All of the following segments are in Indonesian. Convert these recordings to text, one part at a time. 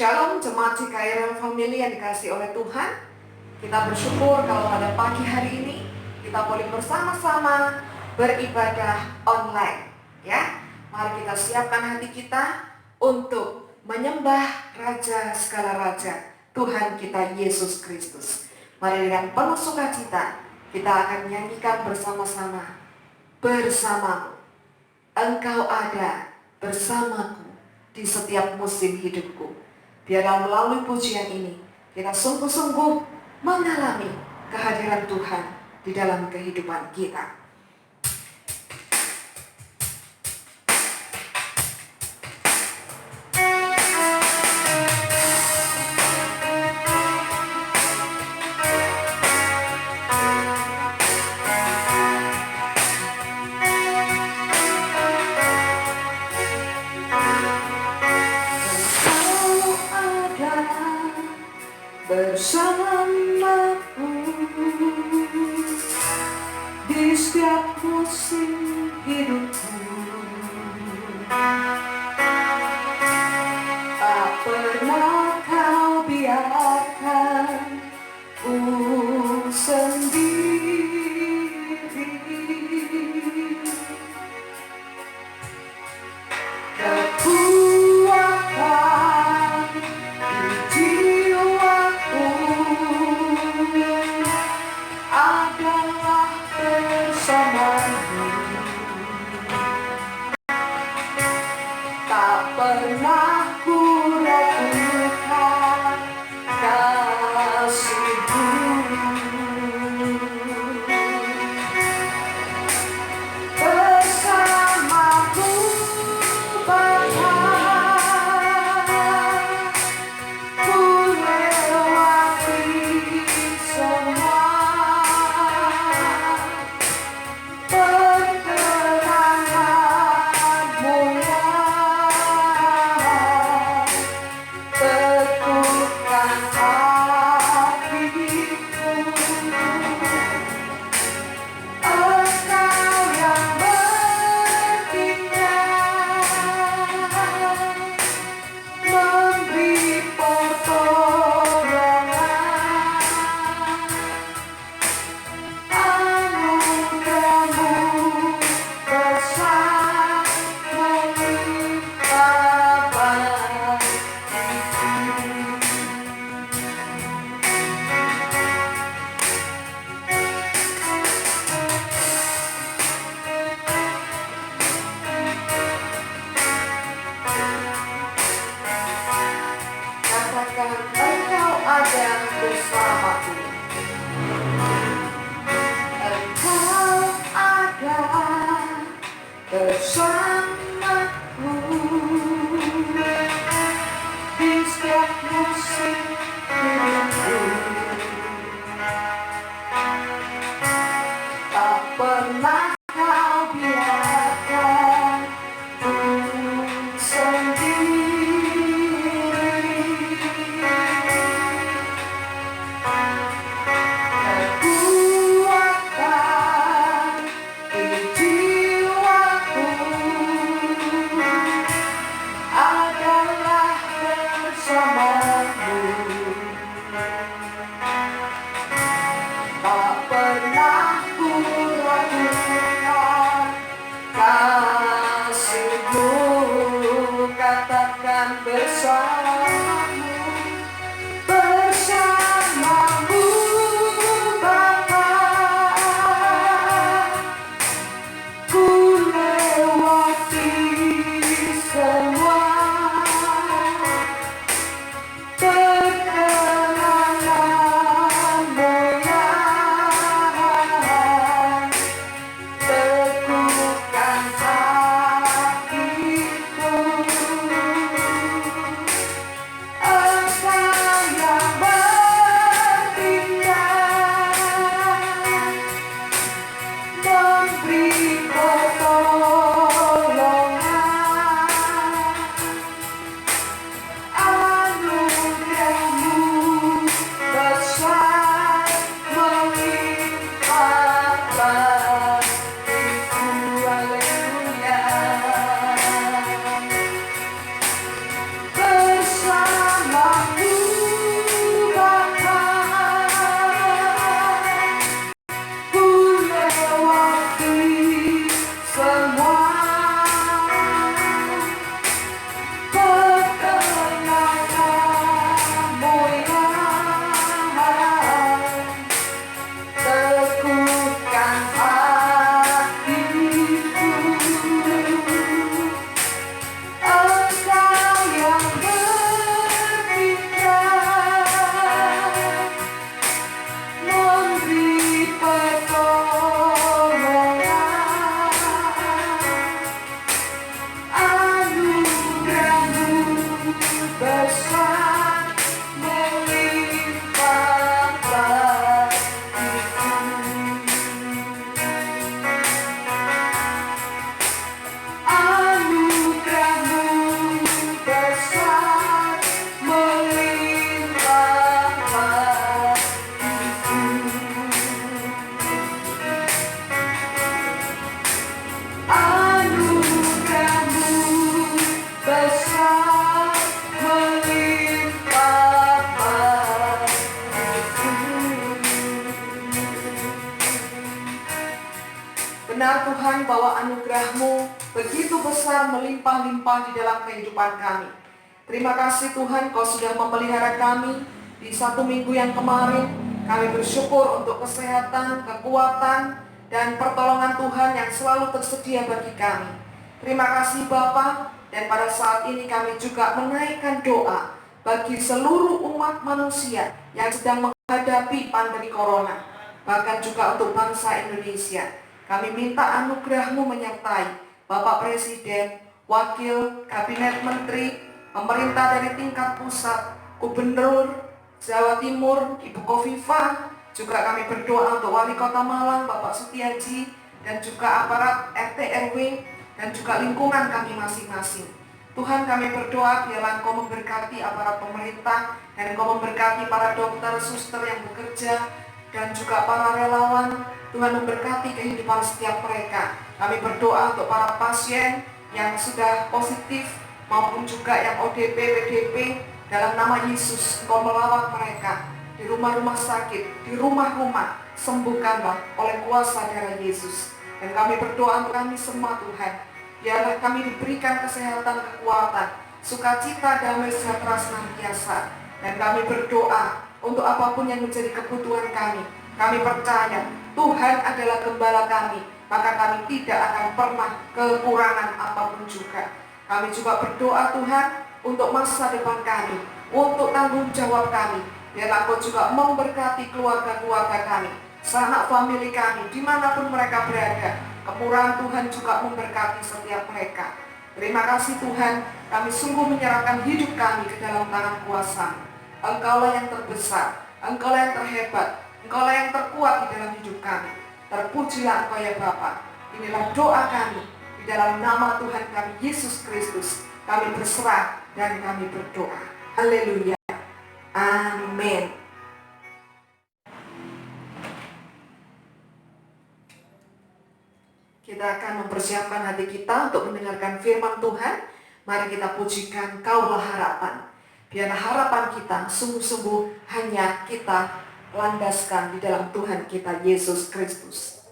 Shalom jemaat GKI Family yang dikasihi oleh Tuhan. Kita bersyukur kalau pada pagi hari ini kita boleh bersama-sama beribadah online. Ya, mari kita siapkan hati kita untuk menyembah Raja segala Raja, Tuhan kita Yesus Kristus. Mari dengan penuh sukacita kita akan nyanyikan bersama-sama. Bersamamu, Engkau ada bersamaku di setiap musim hidupku. Biarlah melalui pujian ini kita sungguh-sungguh mengalami kehadiran Tuhan di dalam kehidupan kita. Bersamaku di setiap musim hidupku, tak pernah kau biarkan ku sendiri. Kekuatan di jiwaku adalah bersamamu, tak pernah ku ragukan kasihmu. Bersamamu Bapa, ku lewati semua perkenalanmu ya, teguhkan hatiku. Engkau yang bertindak, memberi pertolongan, anugerahmu besar melimpah bagiku. Katakan engkau ada bersamaku. Engkau ada bersamaku di setiap musim hidupku. Tak pernah kau biarkan ku sendiri. Kekuatan di jiwaku adalah bersamamu, tak pernah ku ragukan kasihmu. Katakan bersamamu, bersamamu Bapa, ku lewati semua perkenalanmu ya, teguhkan hatiku. bahwa anugerah-Mu begitu besar melimpah-limpah di dalam kehidupan kami. Terima kasih Tuhan, Kau sudah memelihara kami di 1 minggu yang kemarin. Kami bersyukur untuk kesehatan, kekuatan, dan pertolongan Tuhan yang selalu tersedia bagi kami. Terima kasih Bapa, dan pada saat ini kami juga menaikkan doa bagi seluruh umat manusia yang sedang menghadapi pandemi corona, bahkan juga untuk bangsa Indonesia. Kami minta anugerah-Mu menyertai Bapak Presiden, Wakil Kabinet Menteri, pemerintah dari tingkat pusat, Gubernur Jawa Timur, Ibu Khofifah. Juga kami berdoa untuk Wali Kota Malang, Bapak Sutiaji, dan juga aparat RT RW, dan juga lingkungan kami masing-masing. Tuhan, kami berdoa biarlah Engkau memberkati aparat pemerintah, dan Engkau memberkati para dokter, suster yang bekerja, dan juga para relawan. Tuhan memberkati kehidupan setiap mereka. Kami berdoa untuk para pasien yang sudah positif maupun juga yang ODP, PDP. Dalam nama Yesus, Engkau melawat mereka di rumah-rumah sakit, di rumah-rumah. Sembuhkanlah oleh kuasa darah Yesus. Dan kami berdoa untuk kami semua Tuhan. Biarlah kami diberikan kesehatan, kekuatan, sukacita, damai, sejahtera senantiasa. Dan kami berdoa untuk apapun yang menjadi kebutuhan kami. Kami percaya Tuhan adalah gembala kami, maka kami tidak akan pernah kekurangan apapun juga. Kami juga berdoa Tuhan untuk masa depan kami, untuk tanggung jawab kami. Biarlah Engkau juga memberkati keluarga-keluarga kami, sanak famili kami, dimanapun mereka berada. Kemurahan Tuhan juga memberkati setiap mereka. Terima kasih Tuhan, kami sungguh menyerahkan hidup kami ke dalam tangan kuasa. Engkaulah yang terbesar, Engkaulah yang terhebat, Engkaulah yang terkuat di dalam hidup kami. Terpujilah Engkau ya Bapa. Inilah doa kami, di dalam nama Tuhan kami Yesus Kristus. Kami berserah dan kami berdoa. Haleluya. Amin. Kita akan mempersiapkan hati kita untuk mendengarkan firman Tuhan. Mari kita pujikan Kaulah harapan. Biarlah harapan kita sungguh-sungguh hanya kita landaskan di dalam Tuhan kita Yesus Kristus.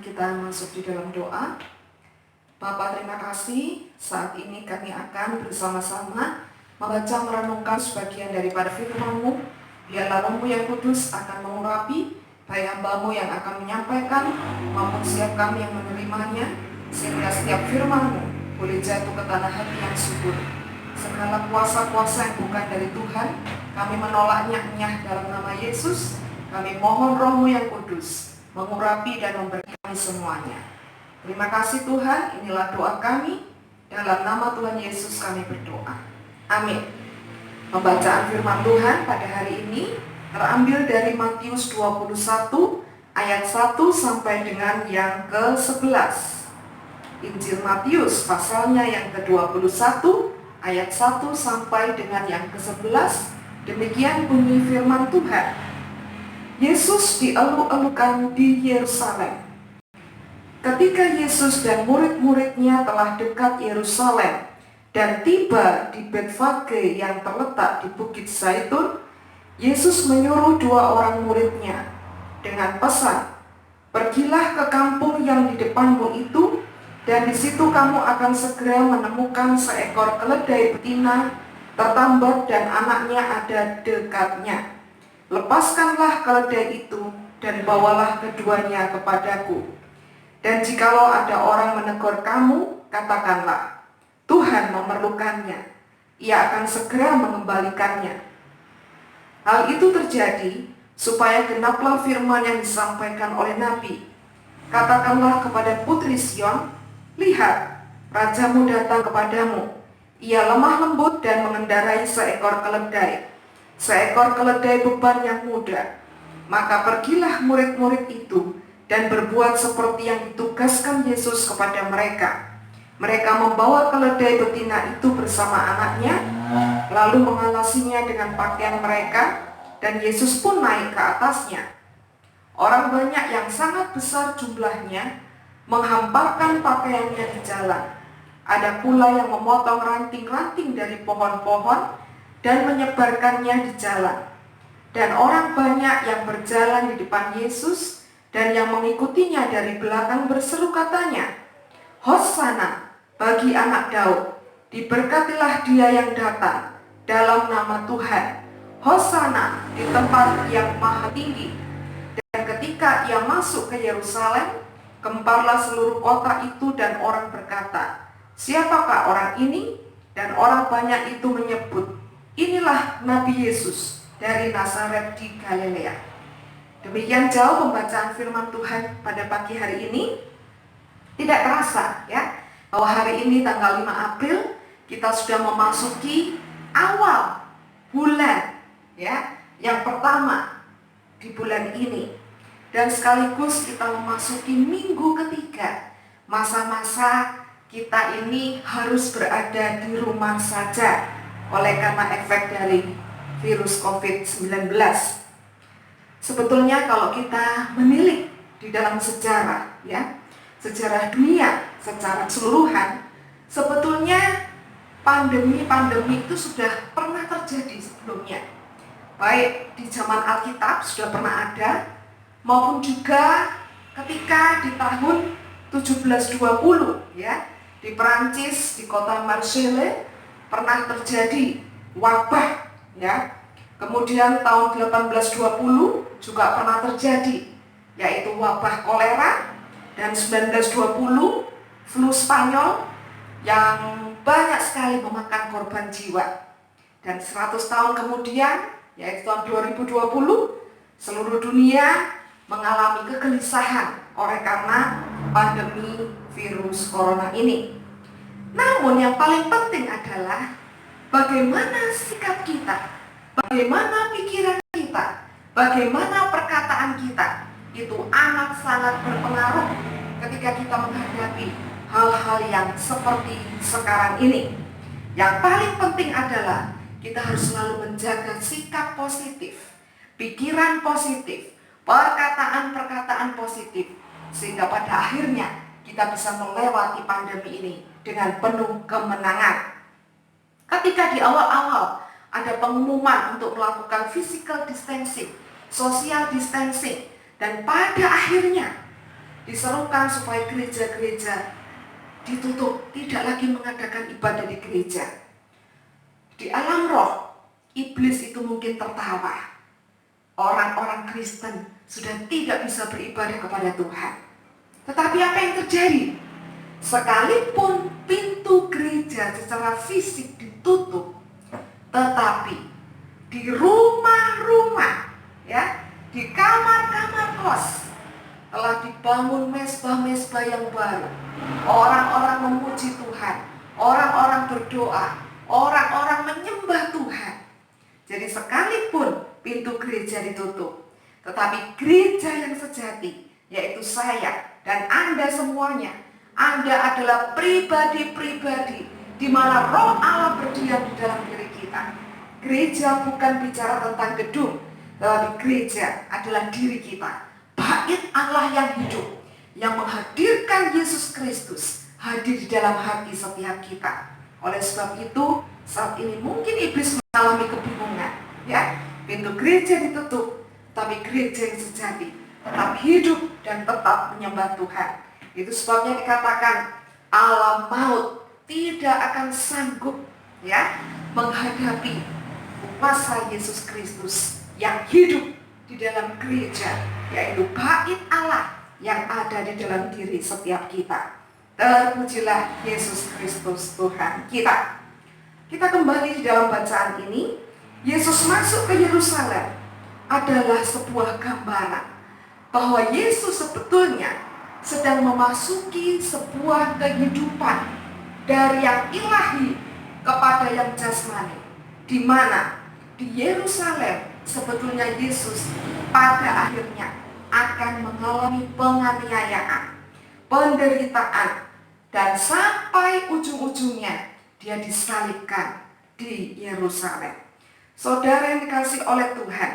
kita masuk di dalam doa. Bapa, terima kasih. Saat ini kami akan bersama-sama membaca merenungkan sebagian daripada firman-Mu. Biarlah Roh-Mu yang kudus akan mengurapi baik hamba-Mu yang akan menyampaikan maupun setiap kami yang menerimanya, sehingga setiap firman-Mu boleh jatuh ke tanah hati yang subur. Segala kuasa-kuasa yang bukan dari Tuhan, kami menolaknya dalam nama Yesus. Kami mohon Roh-Mu yang kudus mengurapi dan memberkati kami semuanya. Terima kasih Tuhan, inilah doa kami. Dalam nama Tuhan Yesus kami berdoa. Amin. Pembacaan firman Tuhan pada hari ini terambil dari Matius 21 ayat 1 sampai dengan yang ke-11. Injil Matius pasalnya yang ke-21 ayat 1 sampai dengan yang ke-11. Demikian bunyi firman Tuhan. Yesus dielu-elukan di Yerusalem. Ketika Yesus dan murid-muridnya telah dekat Yerusalem dan tiba di Betfage yang terletak di Bukit Zaitun, Yesus menyuruh 2 orang muridnya dengan pesan, "Pergilah ke kampung yang di depanmu itu, dan di situ kamu akan segera menemukan seekor keledai betina tertambat dan anaknya ada dekatnya. Lepaskanlah keledai itu dan bawalah keduanya kepadaku. Dan jikalau ada orang menegur kamu, katakanlah, Tuhan memerlukannya. Ia akan segera mengembalikannya." Hal itu terjadi supaya genaplah firman yang disampaikan oleh Nabi. "Katakanlah kepada putri Sion, lihat, rajamu datang kepadamu. Ia lemah lembut dan mengendarai seekor keledai beban yang muda." Maka pergilah murid-murid itu dan berbuat seperti yang ditugaskan Yesus kepada mereka. Mereka membawa keledai betina itu bersama anaknya, lalu mengalasinya dengan pakaian mereka, dan Yesus pun naik ke atasnya. Orang banyak yang sangat besar jumlahnya menghamparkan pakaiannya di jalan. Ada pula yang memotong ranting-ranting dari pohon-pohon dan menyebarkannya di jalan. Dan orang banyak yang berjalan di depan Yesus dan yang mengikutinya dari belakang berseru katanya, "Hosana bagi anak Daud, diberkatilah dia yang datang dalam nama Tuhan. Hosana di tempat yang maha tinggi." Dan ketika ia masuk ke Yerusalem, gemparlah seluruh kota itu dan orang berkata, "Siapakah orang ini?" Dan orang banyak itu menyebut, "Inilah Nabi Yesus dari Nazaret di Galilea." Demikian jauh pembacaan firman Tuhan pada pagi hari ini. Tidak terasa ya, bahwa hari ini tanggal 5 April kita sudah memasuki awal bulan ya, yang pertama di bulan ini. Dan sekaligus kita memasuki minggu ketiga. Masa-masa kita ini harus berada di rumah saja oleh karena efek dari virus COVID-19. Sebetulnya kalau kita menilik di dalam sejarah ya, sejarah dunia secara keseluruhan, sebetulnya pandemi-pandemi itu sudah pernah terjadi sebelumnya. Baik di zaman Alkitab sudah pernah ada, maupun juga ketika di tahun 1720 ya, di Perancis, di kota Marseille pernah terjadi wabah ya. Kemudian tahun 1820 juga pernah terjadi, yaitu wabah kolera, dan 1920 flu Spanyol yang banyak sekali memakan korban jiwa. Dan 100 tahun kemudian, yaitu tahun 2020, seluruh dunia mengalami kegelisahan oleh karena pandemi virus corona ini. Namun yang paling penting adalah bagaimana sikap kita, bagaimana pikiran kita, bagaimana perkataan kita. Itu amat sangat berpengaruh ketika kita menghadapi hal-hal yang seperti sekarang ini. Yang paling penting adalah kita harus selalu menjaga sikap positif, pikiran positif, perkataan-perkataan positif, sehingga pada akhirnya kita bisa melewati pandemi ini dengan penuh kemenangan. Ketika di awal-awal ada pengumuman untuk melakukan physical distancing, social distancing, dan pada akhirnya diserukan supaya gereja-gereja ditutup, tidak lagi mengadakan ibadah di gereja. Di alam roh, iblis itu mungkin tertawa. Orang-orang Kristen sudah tidak bisa beribadah kepada Tuhan. Tetapi apa yang terjadi? Sekalipun pintu gereja secara fisik ditutup, tetapi di rumah-rumah, ya, di kamar-kamar kos telah dibangun mezbah-mezbah yang baru. Orang-orang memuji Tuhan, orang-orang berdoa, orang-orang menyembah Tuhan. Jadi sekalipun pintu gereja ditutup, tetapi gereja yang sejati, yaitu saya dan Anda semuanya, Anda adalah pribadi-pribadi di mana Roh Allah berdiam di dalam diri kita. Gereja bukan bicara tentang gedung, tetapi gereja adalah diri kita. Bait Allah yang hidup, yang menghadirkan Yesus Kristus hadir di dalam hati setiap kita. Oleh sebab itu, saat ini mungkin iblis mengalami kebingungan, ya. Pintu gereja ditutup, tapi gereja yang sejati tetap hidup dan tetap menyembah Tuhan. Itu sebabnya dikatakan alam maut tidak akan sanggup, ya, menghadapi kuasa Yesus Kristus yang hidup di dalam gereja, yaitu bait Allah yang ada di dalam diri setiap kita. Terpujilah Yesus Kristus Tuhan kita. Kita kembali di dalam bacaan ini. Yesus masuk ke Yerusalem adalah sebuah gambaran bahwa Yesus sebetulnya sedang memasuki sebuah kehidupan dari yang ilahi kepada yang jasmani, di mana di Yerusalem sebetulnya Yesus pada akhirnya akan mengalami penganiayaan, penderitaan, dan sampai ujung-ujungnya dia disalibkan di Yerusalem. Saudara yang dikasihi oleh Tuhan,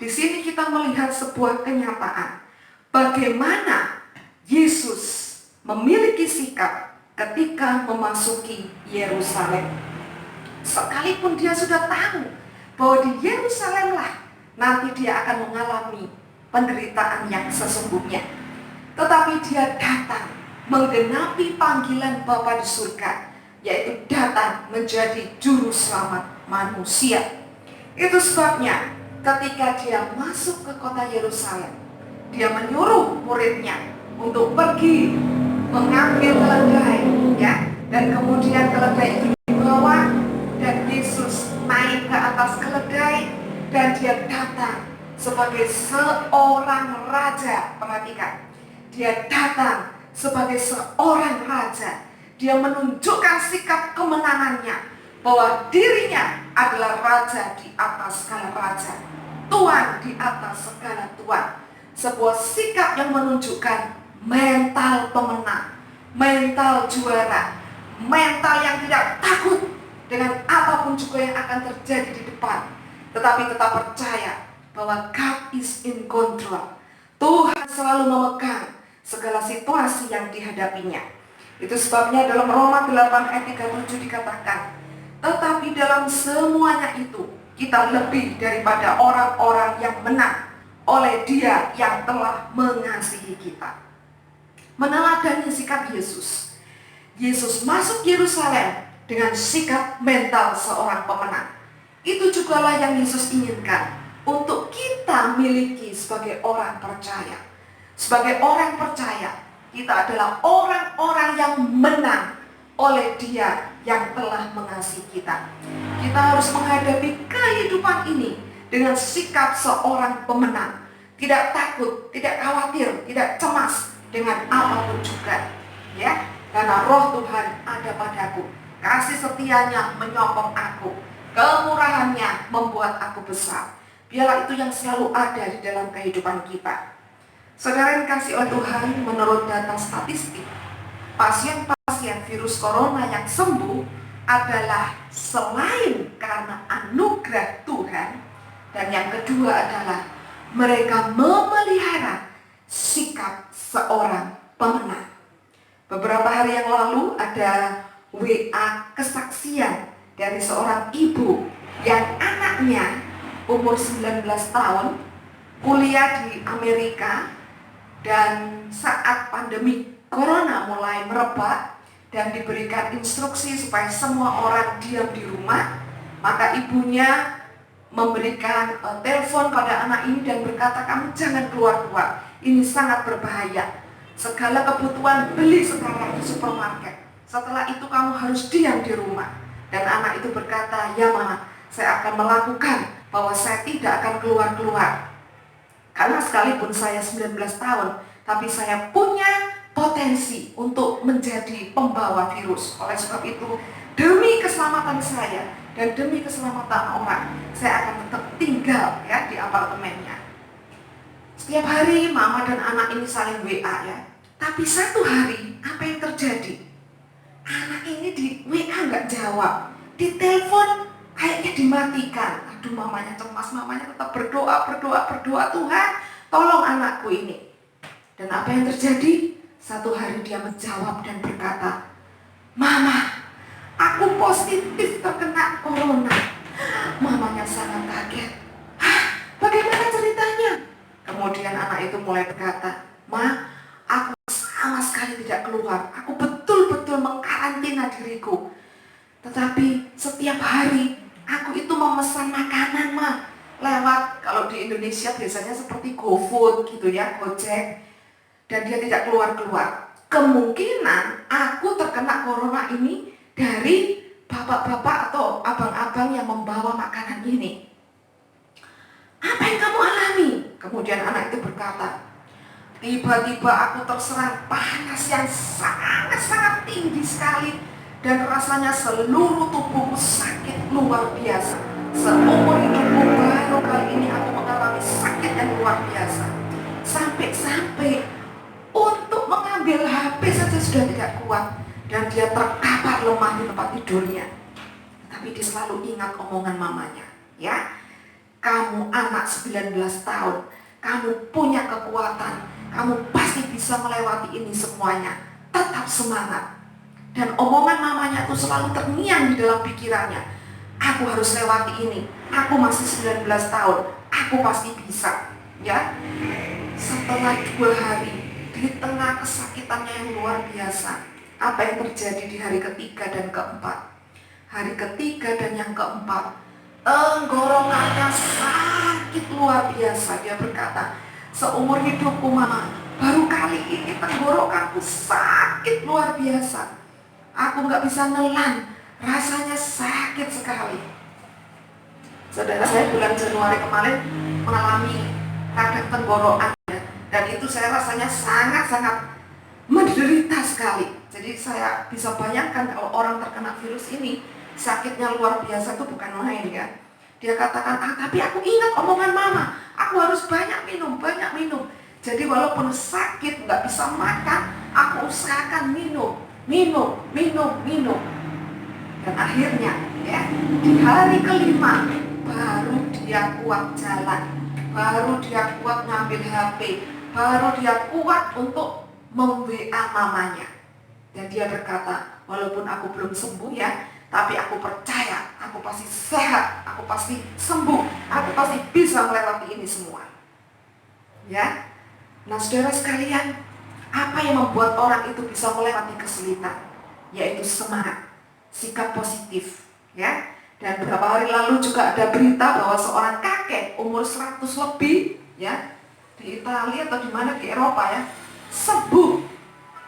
di sini kita melihat sebuah kenyataan bagaimana Yesus memiliki sikap ketika memasuki Yerusalem. Sekalipun dia sudah tahu bahwa di Yerusalemlah nanti dia akan mengalami penderitaan yang sesungguhnya, tetapi dia datang menggenapi panggilan Bapa di surga, yaitu datang menjadi juru selamat manusia. Itu sebabnya ketika dia masuk ke kota Yerusalem, dia menyuruh muridnya untuk pergi mengambil keledai, ya, dan kemudian keledai itu dibawa dan Yesus naik ke atas keledai dan dia datang sebagai seorang raja. Perhatikan, dia datang sebagai seorang raja. Dia menunjukkan sikap kemenangannya bahwa dirinya adalah raja di atas segala raja, Tuhan di atas segala tuan. Sebuah sikap yang menunjukkan mental pemenang, mental juara, mental yang tidak takut dengan apapun juga yang akan terjadi di depan, tetapi tetap percaya bahwa God is in control. Tuhan selalu memegang segala situasi yang dihadapinya. Itu sebabnya dalam Roma 8 ayat 37 dikatakan, tetapi dalam semuanya itu kita lebih daripada orang-orang yang menang oleh Dia yang telah mengasihi kita. Meneladani sikap Yesus. Yesus masuk Yerusalem dengan sikap mental seorang pemenang. Itu jugalah yang Yesus inginkan untuk kita miliki sebagai orang percaya. Sebagai orang percaya, kita adalah orang-orang yang menang oleh Dia yang telah mengasihi kita. Kita harus menghadapi kehidupan ini dengan sikap seorang pemenang. Tidak takut, tidak khawatir, tidak cemas dengan apapun juga, ya, karena Roh Tuhan ada padaku, kasih setianya menyokong aku, kemurahannya membuat aku besar. Biarlah itu yang selalu ada di dalam kehidupan kita. Saudara yang kasih oleh Tuhan, menurut data statistik, pasien-pasien virus corona yang sembuh adalah selain karena anugerah Tuhan, dan yang kedua adalah mereka memelihara sikap seorang pemenang. Beberapa hari yang lalu ada WA kesaksian dari seorang ibu yang anaknya umur 19 tahun kuliah di Amerika Dan saat pandemi corona mulai merebak dan diberikan instruksi supaya semua orang diam di rumah, maka ibunya memberikan telepon pada anak ini dan berkata, kamu jangan keluar-keluar, ini sangat berbahaya. Segala kebutuhan beli sekarang di supermarket. Setelah itu kamu harus diam di rumah. Dan anak itu berkata, ya mama, saya akan melakukan, bahwa saya tidak akan keluar-keluar. Karena sekalipun saya 19 tahun, tapi saya punya potensi untuk menjadi pembawa virus. Oleh sebab itu, demi keselamatan saya dan demi keselamatan orang, saya akan tetap tinggal ya di apartemennya. Setiap hari mama dan anak ini saling WA ya. Tapi satu hari, apa yang terjadi? Anak ini di WA nggak jawab, di telepon kayaknya dimatikan. Aduh, mamanya cemas, mamanya tetap berdoa, Tuhan, tolong anakku ini. Dan apa yang terjadi? Satu hari dia menjawab dan berkata, Mama, aku positif terkena corona. Mamanya sangat kaget. Hah, bagaimana ceritanya? Kemudian anak itu mulai berkata, Ma, aku sama sekali tidak keluar. Aku betul-betul mengkarantina diriku. Tetapi setiap hari aku itu memesan makanan, Ma. Lewat, kalau di Indonesia biasanya seperti GoFood gitu ya, Gojek. Dan dia tidak keluar-keluar. Kemungkinan aku terkena corona ini dari bapak-bapak atau abang-abang yang membawa makanan ini. Apa yang kamu alami? Kemudian anak itu berkata, tiba-tiba aku terserang panas yang sangat-sangat tinggi sekali. Dan rasanya seluruh tubuhku sakit luar biasa. Seumur hidupku baru kali ini aku mengalami sakit yang luar biasa. Sampai-sampai untuk mengambil HP saja sudah tidak kuat. Dan dia terkapar lemah di tempat tidurnya. Tapi dia selalu ingat omongan mamanya. Ya, kamu anak 19 tahun, kamu punya kekuatan, kamu pasti bisa melewati ini semuanya. Tetap semangat. Dan omongan mamanya itu selalu terngiang di dalam pikirannya. Aku harus lewati ini. Aku masih 19 tahun. Aku pasti bisa. Ya. Setelah 2 hari, di tengah kesakitannya yang luar biasa, apa yang terjadi di hari ketiga dan keempat? Hari ketiga dan yang keempat, tenggorokannya sakit luar biasa. Dia berkata, seumur hidupku mama, baru kali ini tenggorokanku sakit luar biasa. Aku nggak bisa nelan, rasanya sakit sekali. Saudara, saya bulan Januari kemarin mengalami radang tenggorokan ya, dan itu saya rasanya sangat-sangat menderita sekali. Jadi saya bisa bayangkan kalau orang terkena virus ini sakitnya luar biasa, itu bukan main ya. Dia katakan, tapi aku ingat omongan mama, aku harus banyak minum. Jadi walaupun sakit nggak bisa makan, aku usahakan minum. Dan akhirnya ya, di hari kelima baru dia kuat jalan, baru dia kuat ngambil HP, baru dia kuat untuk mem-WA mamanya. Dan dia berkata, walaupun aku belum sembuh ya, tapi aku percaya aku pasti sehat, aku pasti sembuh, aku pasti bisa melewati ini semua. Ya. Nah, saudara sekalian, apa yang membuat orang itu bisa melewati kesulitan? Yaitu semangat, sikap positif, ya. Dan beberapa hari lalu juga ada berita bahwa seorang kakek umur 100 lebih, ya, di Italia atau di mana di Eropa ya, sembuh.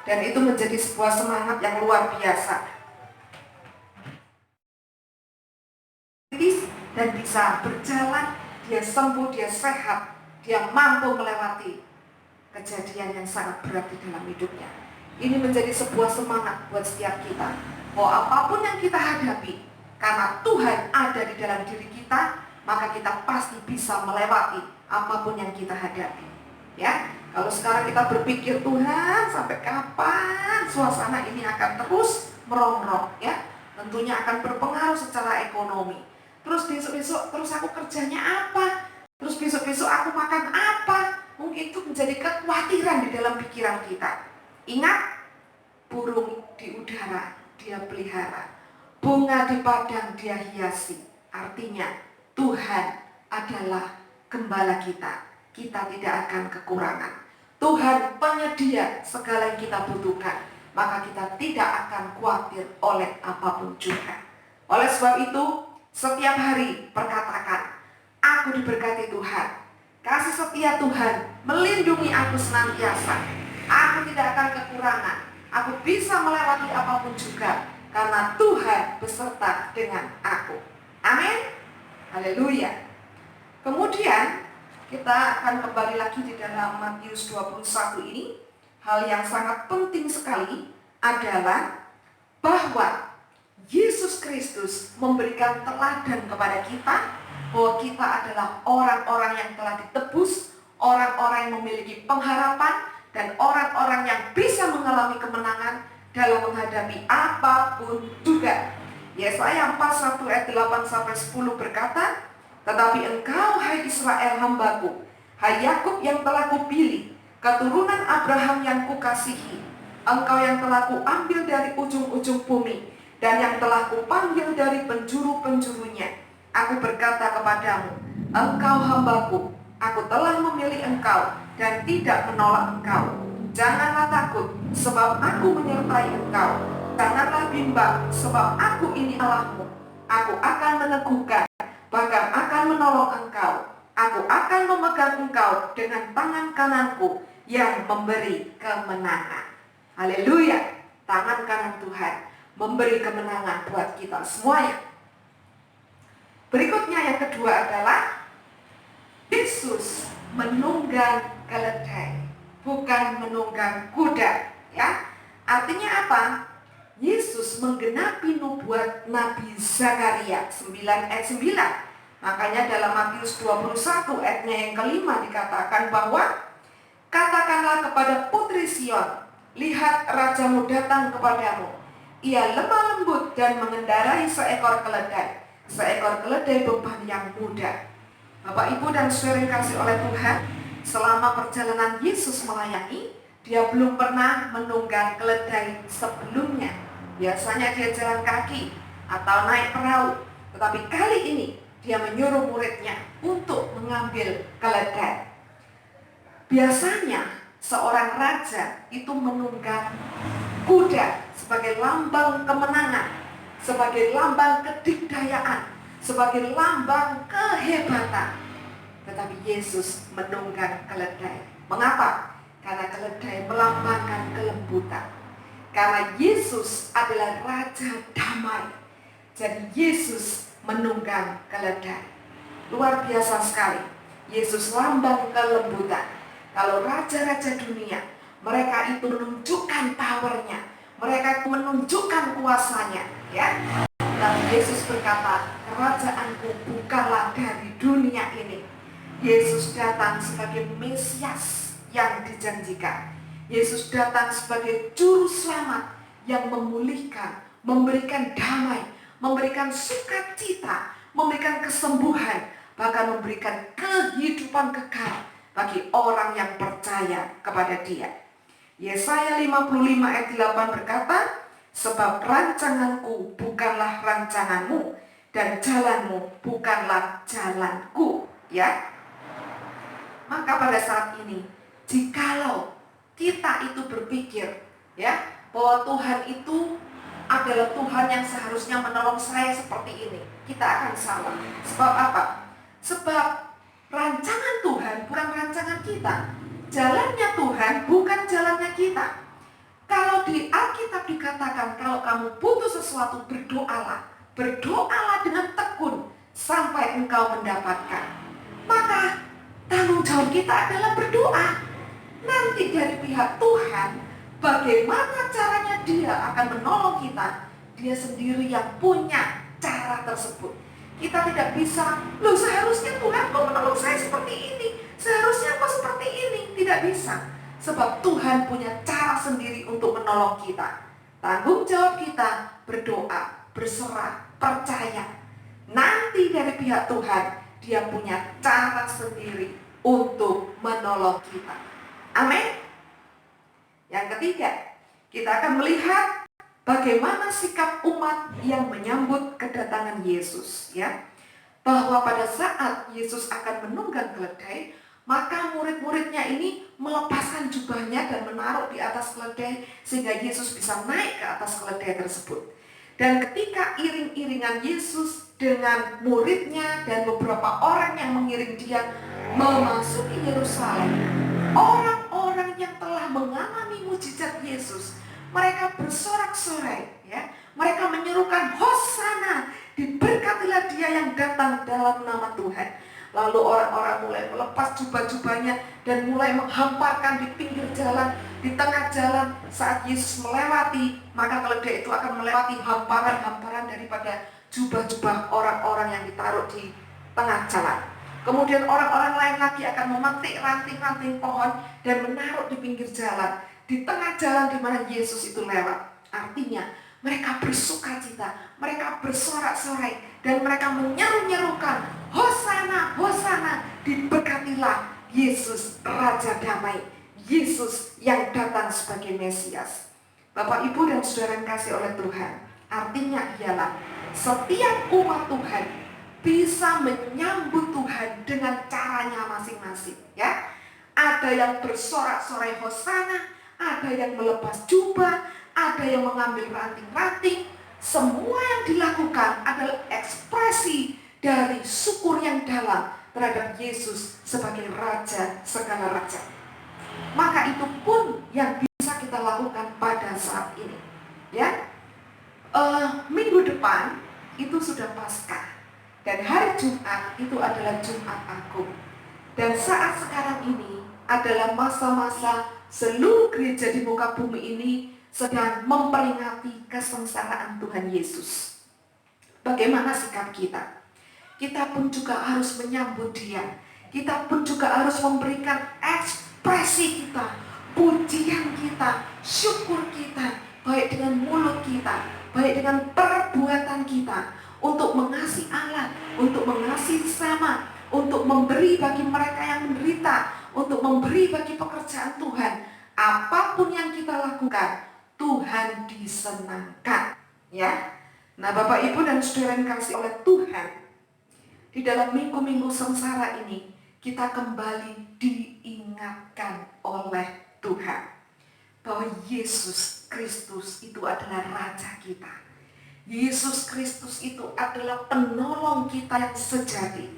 Dan itu menjadi sebuah semangat yang luar biasa. Dan bisa berjalan, dia sembuh, dia sehat, dia mampu melewati kejadian yang sangat berat di dalam hidupnya. Ini menjadi sebuah semangat buat setiap kita, bahwa apapun yang kita hadapi, karena Tuhan ada di dalam diri kita, maka kita pasti bisa melewati apapun yang kita hadapi. Ya, kalau sekarang kita berpikir, Tuhan, sampai kapan suasana ini akan terus merongrong, ya, tentunya akan berpengaruh secara ekonomi. Terus besok-besok, terus aku kerjanya apa? Terus besok-besok aku makan apa? Mungkin itu menjadi kekhawatiran di dalam pikiran kita. Ingat, burung di udara dia pelihara, bunga di padang dia hiasi. Artinya Tuhan adalah gembala kita. Kita tidak akan kekurangan. Tuhan penyedia segala yang kita butuhkan, maka kita tidak akan khawatir oleh apapun juga. Oleh sebab itu, setiap hari perkatakan, aku diberkati Tuhan. Kasih setia Tuhan melindungi aku senantiasa. Aku tidak akan kekurangan. Aku bisa melewati apapun juga, karena Tuhan beserta dengan aku. Amin. Haleluya. Kemudian kita akan kembali lagi di dalam Matius 21 ini. Hal yang sangat penting sekali adalah bahwa Yesus Kristus memberikan teladan kepada kita bahwa kita adalah orang-orang yang telah ditebus, orang-orang yang memiliki pengharapan, dan orang-orang yang bisa mengalami kemenangan dalam menghadapi apapun juga. Yesaya 41 ayat 8-10 berkata, tetapi engkau, hai Israel hambaku, hai Yakub yang telah kupilih, keturunan Abraham yang kukasihi, engkau yang telah kuambil dari ujung-ujung bumi, dan yang telah kupanggil dari penjuru-penjurunya. Aku berkata kepadamu, engkau hambaku, aku telah memilih engkau dan tidak menolak engkau. Janganlah takut, sebab aku menyertai engkau. Janganlah bimbang, sebab aku ini Allahmu. Aku akan meneguhkan, bahkan akan menolong engkau. Aku akan memegang engkau dengan tangan kananku yang memberi kemenangan. Haleluya. Tangan kanan Tuhan memberi kemenangan buat kita semuanya. Berikutnya yang kedua adalah Yesus menunggang keledai, bukan menunggang kuda, ya. Artinya apa? Yesus menggenapi nubuat Nabi Zakaria 9 ayat 9. Makanya dalam Matius 21 ayatnya yang kelima dikatakan bahwa katakanlah kepada putri Sion, lihat rajamu datang kepadamu. Ia lemah lembut dan mengendarai seekor keledai beban yang mudah. Bapak, Ibu, dan saudara yang kasih oleh Tuhan, selama perjalanan Yesus melayani, dia belum pernah menunggang keledai sebelumnya. Biasanya dia jalan kaki atau naik perahu, tetapi kali ini dia menyuruh muridnya untuk mengambil keledai. Biasanya seorang raja itu menunggang kuda sebagai lambang kemenangan, sebagai lambang kedikdayaan, sebagai lambang kehebatan. Tetapi Yesus menunggang keledai. Mengapa? Karena keledai melambangkan kelembutan. Karena Yesus adalah Raja Damai. Jadi Yesus menunggang keledai. Luar biasa sekali. Yesus lambang kelembutan. Kalau raja-raja dunia, mereka itu menunjukkan powernya, mereka itu menunjukkan kuasanya, ya. Dan Yesus berkata, kerajaanku bukanlah dari dunia ini. Yesus datang sebagai Mesias yang dijanjikan. Yesus datang sebagai juru selamat yang memulihkan, memberikan damai, memberikan sukacita, memberikan kesembuhan, bahkan memberikan kehidupan kekal bagi orang yang percaya kepada Dia. Yesaya 55 ayat 8 berkata, sebab rancanganku bukanlah rancanganmu, dan jalanmu bukanlah jalanku, ya. Maka pada saat ini, jikalau kita itu berpikir, ya, bahwa Tuhan itu adalah Tuhan yang seharusnya menolong saya seperti ini, kita akan salah. Sebab apa? Sebab rancangan Tuhan bukan rancangan kita. Jalannya Tuhan bukan jalannya kita. Kalau di Alkitab dikatakan, kalau kamu butuh sesuatu, berdoalah. Berdoalah dengan tekun sampai engkau mendapatkan. Maka tanggung jawab kita adalah berdoa. Nanti dari pihak Tuhan, bagaimana caranya Dia akan menolong kita, Dia sendiri yang punya cara tersebut. Kita tidak bisa, loh seharusnya Tuhan kok menolong saya seperti ini, seharusnya kok seperti ini. Tidak bisa. Sebab Tuhan punya cara sendiri untuk menolong kita. Tanggung jawab kita berdoa, berserah, percaya. Nanti dari pihak Tuhan, Dia punya cara sendiri untuk menolong kita. Amin. Yang ketiga, kita akan melihat bagaimana sikap umat yang menyambut kedatangan Yesus, ya. Bahwa pada saat Yesus akan menunggang keledai, Maka murid-muridnya ini melepaskan jubahnya dan menaruh di atas keledai sehingga Yesus bisa naik ke atas keledai tersebut. Dan ketika iring-iringan Yesus dengan muridnya dan beberapa orang yang mengiring dia memasuki Yerusalem, orang-orang yang telah mengalami mujizat Yesus, mereka bersorak-sorai, ya. Mereka menyerukan Hosana, diberkatilah dia yang datang dalam nama Tuhan. Lalu orang-orang mulai melepas jubah-jubahnya dan mulai menghamparkan di pinggir jalan, di tengah jalan. Saat Yesus melewati, maka keledai itu akan melewati hamparan-hamparan daripada jubah-jubah orang-orang yang ditaruh di tengah jalan. Kemudian orang-orang lain lagi akan memetik ranting-ranting pohon dan menaruh di pinggir jalan, di tengah jalan di mana Yesus itu lewat. Artinya mereka bersukacita, mereka bersorak-sorai, dan mereka menyeru-nyerukan, Hosana, Hosana, diberkatilah Yesus Raja Damai, Yesus yang datang sebagai Mesias. Bapak, Ibu, dan saudara yang kasih oleh Tuhan, artinya ialah setiap umat Tuhan bisa menyambut Tuhan dengan caranya masing-masing, ya. Ada yang bersorak-sorai Hosana, ada yang melepas jubah, ada yang mengambil ranting-ranting. Semua yang dilakukan adalah ekspresi dari syukur yang dalam terhadap Yesus sebagai Raja segala raja. Maka itu pun yang bisa kita lakukan pada saat ini, ya. Minggu depan itu sudah Paskah, dan hari Jumat itu adalah Jumat Agung. Dan saat sekarang ini adalah masa-masa seluruh gereja di muka bumi ini sedang memperingati kesengsaraan Tuhan Yesus. Bagaimana sikap kita? Kita pun juga harus menyambut Dia. Kita pun juga harus memberikan ekspresi kita, pujian kita, syukur kita, baik dengan mulut kita, baik dengan perbuatan kita, untuk mengasihi Allah, untuk mengasihi sesama, untuk memberi bagi mereka yang menderita, untuk memberi bagi pekerjaan Tuhan. Apapun yang kita lakukan, Tuhan disenangkan, ya. Nah, Bapak, Ibu, dan saudara yang kasih oleh Tuhan, di dalam minggu-minggu sengsara ini kita kembali diingatkan oleh Tuhan bahwa Yesus Kristus itu adalah Raja kita. Yesus Kristus itu adalah penolong kita yang sejati,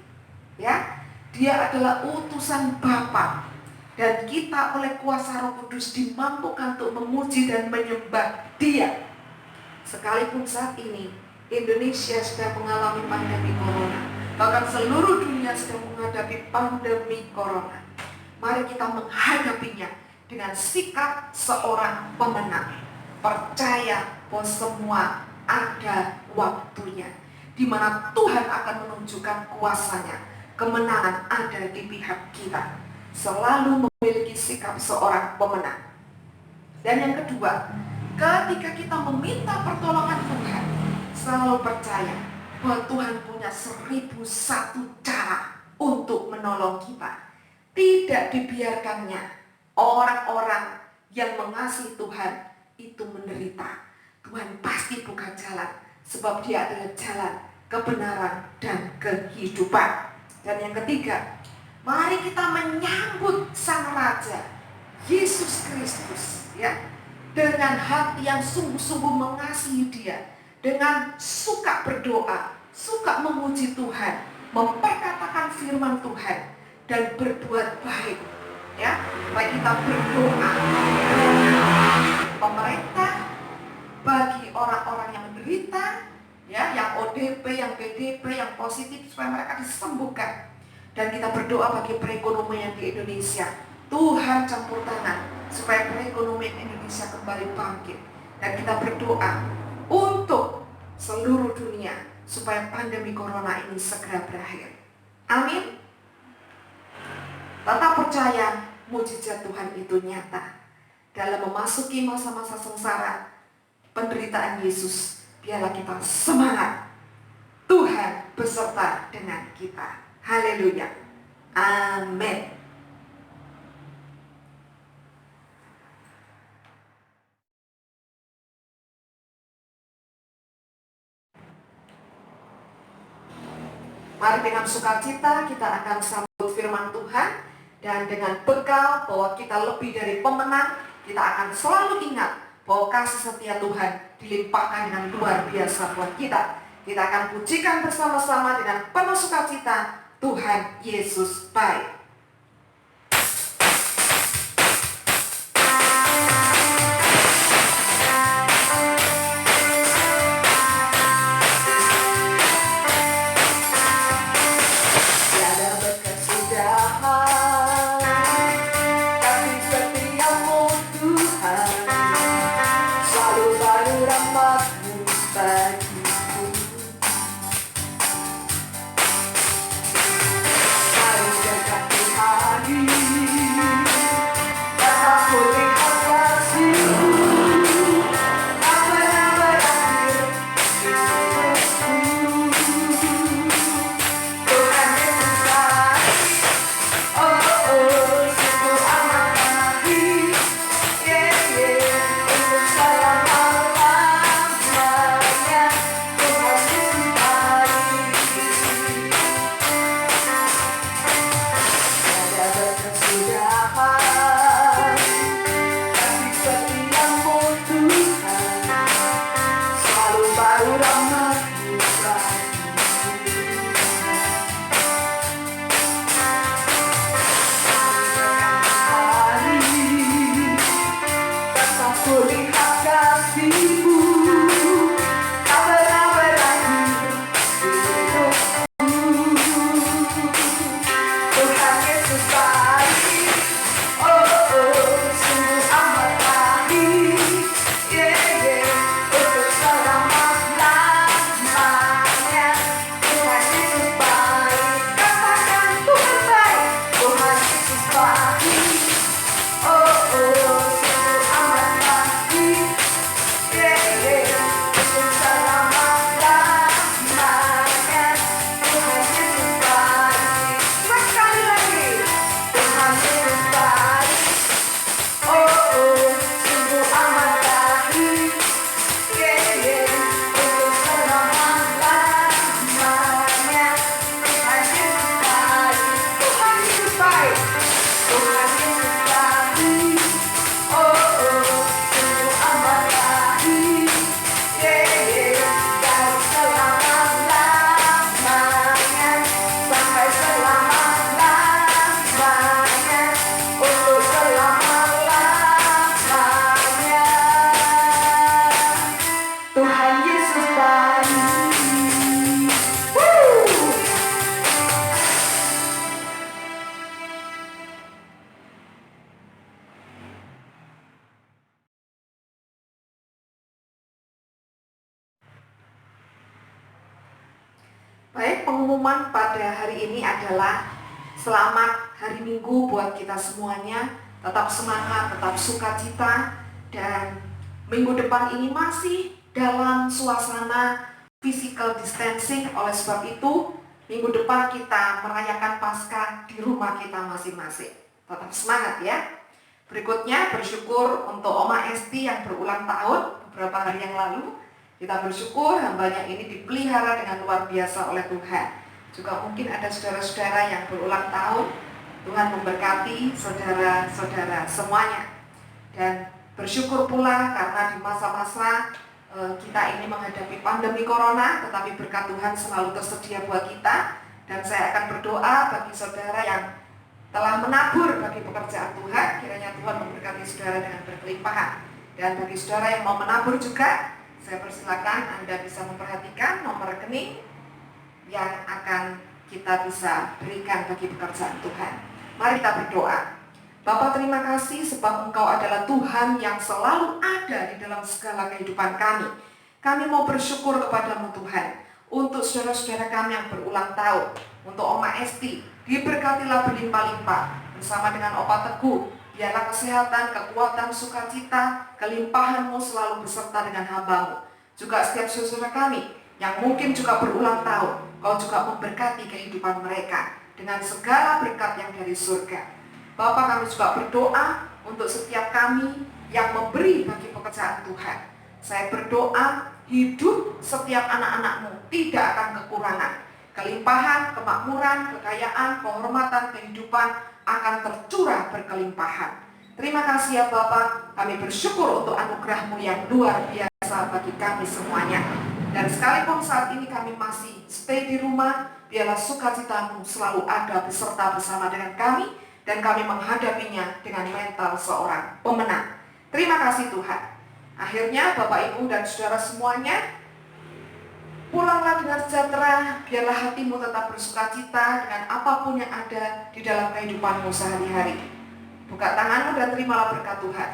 ya. Dia adalah utusan Bapa. Dan kita oleh kuasa Roh Kudus dimampukan untuk memuji dan menyembah Dia. Sekalipun saat ini Indonesia sedang mengalami pandemi corona, bahkan seluruh dunia sedang menghadapi pandemi corona, mari kita menghadapinya dengan sikap seorang pemenang. Percaya bahwa semua ada waktunya, di mana Tuhan akan menunjukkan kuasanya. Kemenangan ada di pihak kita. Selalu memiliki sikap seorang pemenang. Dan yang kedua, ketika kita meminta pertolongan Tuhan, selalu percaya bahwa Tuhan punya 1001 cara untuk menolong kita. Tidak dibiarkannya orang-orang yang mengasihi Tuhan itu menderita. Tuhan pasti buka jalan, sebab Dia adalah jalan, kebenaran, dan kehidupan. Dan yang ketiga, mari kita menyambut Sang Raja Yesus Kristus, ya, dengan hati yang sungguh-sungguh mengasihi Dia, dengan suka berdoa, suka memuji Tuhan, memperkatakan firman Tuhan, dan berbuat baik, ya. Baik kita berdoa pemerintah, bagi orang-orang yang menderita, ya, yang ODP, yang PDP, yang positif, supaya mereka disembuhkan. Dan kita berdoa bagi perekonomian di Indonesia. Tuhan campur tangan supaya perekonomian Indonesia kembali bangkit. Dan kita berdoa untuk seluruh dunia supaya pandemi corona ini segera berakhir. Amin. Tetap percaya mujizat Tuhan itu nyata. Dalam memasuki masa-masa sengsara penderitaan Yesus, biarlah kita semangat. Tuhan beserta dengan kita. Haleluya. Amin. Mari dengan sukacita kita akan sambut firman Tuhan Dan dengan bekal bahwa kita lebih dari pemenang, kita akan selalu ingat bahwa kasih setia Tuhan dilimpahkan dengan luar biasa buat kita. Kita akan pujikan bersama-sama dengan penuh sukacita, Tuhan Yesus baik. Baik, pengumuman pada hari ini adalah selamat hari Minggu buat kita semuanya. Tetap semangat, tetap sukacita, dan minggu depan ini masih dalam suasana physical distancing. Oleh sebab itu, minggu depan kita merayakan Paskah di rumah kita masing-masing. Tetap semangat ya. Berikutnya bersyukur untuk Oma Esti yang berulang tahun beberapa hari yang lalu. Kita bersyukur hambanya ini dipelihara dengan luar biasa oleh Tuhan. Juga mungkin ada saudara-saudara yang berulang tahun. Tuhan memberkati saudara-saudara semuanya. Dan bersyukur pula karena di masa-masa kita ini menghadapi pandemi corona, tetapi berkat Tuhan selalu tersedia buat kita. Dan saya akan berdoa bagi saudara yang telah menabur bagi pekerjaan Tuhan, kiranya Tuhan memberkati saudara dengan berkelimpahan. Dan bagi saudara yang mau menabur juga, saya persilakan Anda bisa memperhatikan nomor rekening yang akan kita bisa berikan bagi pekerjaan Tuhan. Mari kita berdoa. Bapa, terima kasih sebab Engkau adalah Tuhan yang selalu ada di dalam segala kehidupan kami. Kami mau bersyukur kepadamu Tuhan, untuk saudara-saudara kami yang berulang tahun, untuk Oma Esti, diberkatilah berlimpah-limpah, bersama dengan Opa Teguh, biarlah kesehatan, kekuatan, sukacita, kelimpahan-Mu selalu beserta dengan hamba-Mu. Juga setiap saudara kami yang mungkin juga berulang tahun, Kau juga memberkati kehidupan mereka dengan segala berkat yang dari surga. Bapa, kami juga berdoa untuk setiap kami yang memberi bagi pekerjaan Tuhan. Saya berdoa hidup setiap anak-anak-Mu tidak akan kekurangan. Kelimpahan, kemakmuran, kekayaan, kehormatan, kehidupan akan tercurah berkelimpahan. Terima kasih ya Bapak, kami bersyukur untuk anugerah-Mu yang luar biasa bagi kami semuanya. Dan sekalipun saat ini kami masih stay di rumah, biarlah sukacita-Mu selalu ada beserta bersama dengan kami, dan kami menghadapinya dengan mental seorang pemenang. Terima kasih Tuhan. Akhirnya Bapak Ibu dan Saudara semuanya, pulanglah dengan sejahtera, biarlah hatimu tetap bersukacita dengan apapun yang ada di dalam kehidupanmu sehari-hari. Buka tanganmu dan terimalah berkat Tuhan.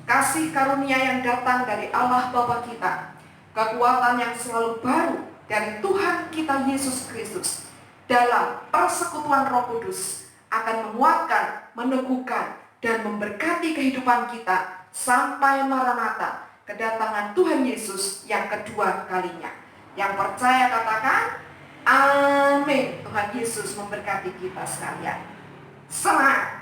Kasih karunia yang datang dari Allah Bapa kita, kekuatan yang selalu baru dari Tuhan kita Yesus Kristus dalam persekutuan Roh Kudus akan menguatkan, meneguhkan, dan memberkati kehidupan kita sampai Maranatha, kedatangan Tuhan Yesus yang kedua kalinya. Yang percaya katakan, amin. Tuhan Yesus memberkati kita sekalian. Semangat!